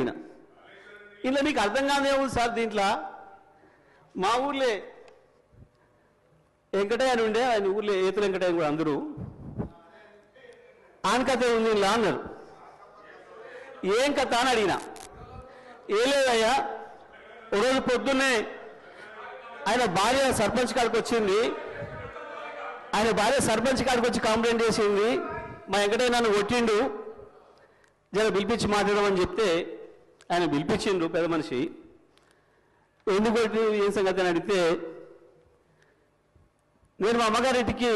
అడిగిన. ఇలా మీకు అర్థం కాదేమో సార్, దీంట్లో మా ఊర్లే వెంకటయ్య అని ఉండే, ఆయన ఊర్లో ఏతుల వెంకటయ్య కూడా అందరూ ఆయన కథ ఉంది ఇలా అన్నారు. ఏం కథ అని అడిగిన. ఏ లేదయ్యా, ఒకరోజు పొద్దున్నే ఆయన భార్య సర్పంచ్ కాడికి వచ్చింది. ఆయన భార్య సర్పంచ్ కాడికి వచ్చి కంప్లైంట్ చేసింది, మా వెంకటయ్య నన్ను కొట్టిండు, జర పిలిపించి మాట్లాడమని చెప్తే ఆయన పిలిపించిండు పెద్ద మనిషి. ఎందుకు కొట్టి ఏం సంగతి అని అడిగితే, నేను మా అమ్మగారింటికి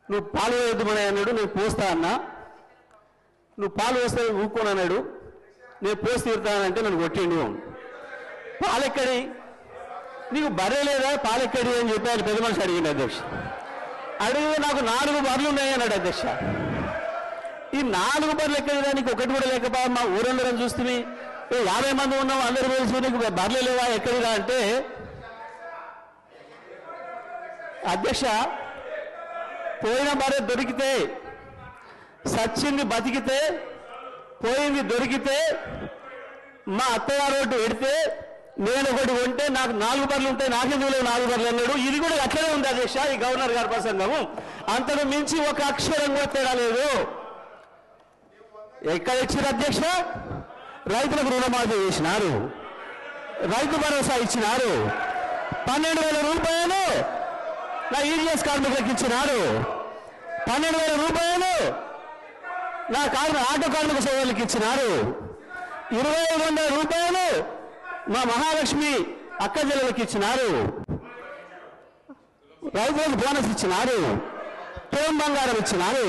నువ్వు పాలు వేయద్దుమని అన్నాడు, నేను పోస్తా అన్నా. నువ్వు పాలు వేస్తే ఊరుకోను అన్నాడు, నేను పోసి తీరుతానంటే నన్ను కొట్టిండు. పాలెక్కడి, నీకు బర్రె లేదా పాలెక్కడి అని చెప్పి ఆయన పెద్ద మనిషి అడిగింది అధ్యక్ష. అడిగితే నాకు 4 బర్రెలు ఉన్నాయి అన్నాడు అధ్యక్ష. ఈ 4 బర్రెలు ఎక్కడిదా, నీకు ఒకటి కూడా లేకపోయా, మా ఊరందరం చూస్తే 50 మంది ఉన్నాం, అందరూ కలిసి నీకు బర్రెలు లేవా ఎక్కడిదా అంటే, అధ్యక్ష పోయిన బర్రె దొరికితే, సచ్చింది బతికితే, పోయింది దొరికితే, మా అత్తగారు ఒకటి పెడితే నేను ఒకటి కొంటే నాకు 4 బర్రెలు ఉంటాయి, నాకెందుకు 4 బర్రెలు అన్నాడు. ఇది కూడా అట్లనే ఉంది అధ్యక్ష ఈ గవర్నర్ గారి ప్రసంగము. అంతకు మించి ఒక అక్షరం కూడా తేడా లేదు. ఎక్కడ ఇచ్చారు అధ్యక్ష? రైతులకు రుణమాఫీ చేసినారు, రైతు భరోసా ఇచ్చినారు, 12,000 రూపాయలు నా ఈడీఎస్ కార్మికులకు ఇచ్చినారు, 12,000 రూపాయలు నా ఆటో కార్మిక సోదరులకు ఇచ్చినారు, 2,500 రూపాయలు మా మహాలక్ష్మి అక్క చెల్లెలకు ఇచ్చినారు, రైతులకు బోనస్ ఇచ్చినారు, తోం బంగారం ఇచ్చినారు.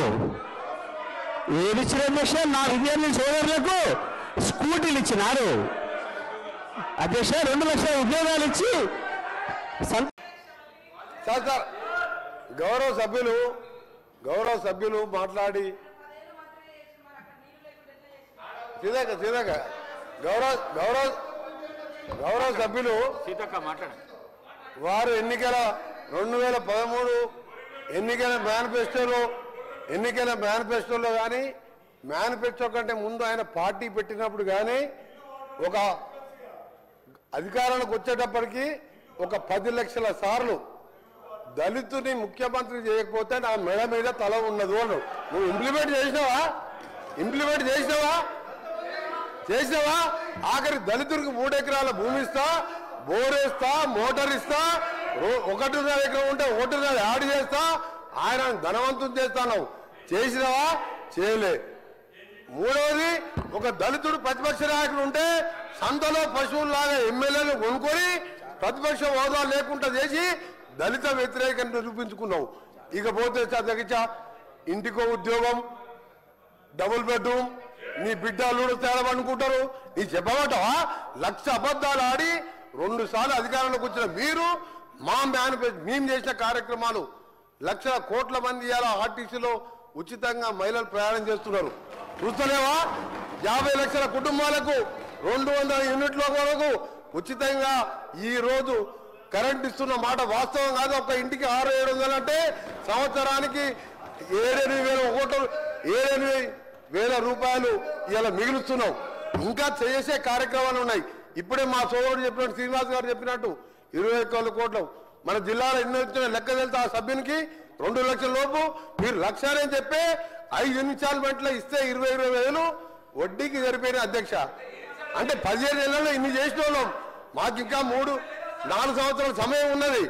ఏది ఇచ్చిన అధ్యక్ష? నా విద్యార్థి సోదరులకు స్కూటీలు ఇచ్చినారు అధ్యక్ష. 2 లక్షల ఉద్యోగాలు ఇచ్చి సార్ గౌరవ సభ్యులు మాట్లాడి గౌరవ సభ్యులు వారు 2013 ఎన్నికల మేనిఫెస్టోలో కానీ మేనిఫెస్టో కంటే ముందు ఆయన పార్టీ పెట్టినప్పుడు కానీ ఒక అధికారానికి వచ్చేటప్పటికి ఒక 10 లక్షల సార్లు దళితుని ముఖ్యమంత్రి చేయకపోతే నా మెడ మీద తల ఉన్నదు అను. నువ్వు ఇంప్లిమెంట్ చేసినావా? ఆఖరి దళితుడికి 3 ఎకరాల భూమి ఇస్తా, బోరేస్తా, మోటార్ ఇస్తా, 1.5 ఎకరం ఉంటే 1.5 యాడ్ చేస్తా, ఆయన ధనవంతుని చేస్తాను. చేసినావా? చేయలే. మూడవది, ఒక దళితుడు ప్రతిపక్ష నాయకుడు ఉంటే సంతలో పశువుల్లాగా ఎమ్మెల్యేలు కొనుక్కొని ప్రతిపక్ష హోదా లేకుండా చేసి దళిత వ్యతిరేకంగా నిరూపించుకున్నావు. ఇకపోతే అధ్యక్ష, ఇంటికో ఉద్యోగం, డబుల్ బెడ్రూమ్, నీ బిడ్డలు తేలమనుకుంటారు. నీ చెప్పబట్టవా? 1,00,000 అబద్ధాలు ఆడి 2 సార్లు అధికారంలోకి వచ్చిన మీరు మేము చేసిన కార్యక్రమాలు 1,00,000 కోట్ల మంది ఇవాళ ఆర్టీసీలో ఉచితంగా మహిళలు ప్రయాణం చేస్తున్నారు. చూస్తలేవా? 50 లక్షల కుటుంబాలకు 200 యూనిట్ల వరకు ఉచితంగా ఈ రోజు కరెంట్ ఇస్తున్న మాట వాస్తవం కాదు. ఒక ఇంటికి 600-700 అంటే సంవత్సరానికి 7,000 రూపాయలు ఇలా మిగులుస్తున్నాం. ఇంకా చేసే కార్యక్రమాలు ఉన్నాయి. ఇప్పుడే మా సోదరుడు చెప్పినట్టు, శ్రీనివాస్ గారు చెప్పినట్టు 21 కోట్లు మన జిల్లాలో ఎన్ని వచ్చిన లెక్క తెలుతా? ఆ సభ్యునికి 2 లక్షల లోపు మీరు 1,00,000 అని చెప్పి 5 ఇన్స్టాల్మెంట్లో ఇస్తే 20,000 వడ్డీకి సరిపోయిన అధ్యక్ష. అంటే 15 ఏళ్లలో ఇన్ని చేసిన వాళ్ళం. మాకు ఇంకా 3-4 సంవత్సరాల సమయం ఉన్నది.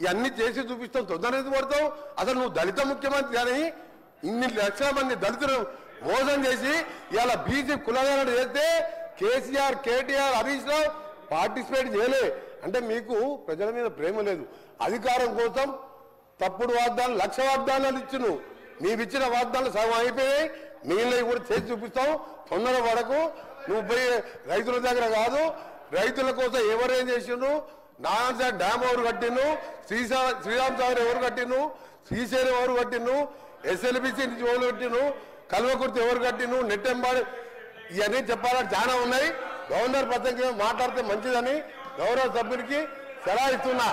ఇవన్నీ చేసి చూపిస్తాం. తొందరగా పడతావు. అసలు నువ్వు దళిత ముఖ్యమంత్రి కానీ ఇన్ని లక్షల మంది దళితులు మోసం చేసి ఇలా బీసీ కులగణన చేస్తే కేసీఆర్, కేటీఆర్, హరీష్ రావు పార్టిసిపేట్ చేయలే. అంటే మీకు ప్రజల మీద ప్రేమ లేదు. అధికారం కోసం తప్పుడు వాగ్దానాలు, 1,00,000 వాగ్దానాలు ఇచ్చును. నీవిచ్చిన వాగ్దానాలు సగం అయిపోయాయి. మిగిలినవి కూడా చేసి చూపిస్తాం. తొందర వరకు నువ్వు పోయి రైతుల దగ్గర కాదు, రైతుల కోసం ఎవరేం చేసిండ్రు, నారాయణ డ్యామ్ ఎవరు కట్టిండు, శ్రీరామ్ సాగర్ ఎవరు కట్టిండు, శ్రీశైలం ఎవరు కట్టిండు, ఎస్ఎల్బిసి నుంచి ఎవరు కట్టిండు, కల్వకుర్తి ఎవరు కట్టిండు, నెట్టెంబాడు, ఇవన్నీ చెప్పాలని చాలా ఉన్నాయి. గవర్నర్ ప్రసంగం మాట్లాడితే మంచిదని గౌరవ సభ్యునికి సలహా ఇస్తున్నా.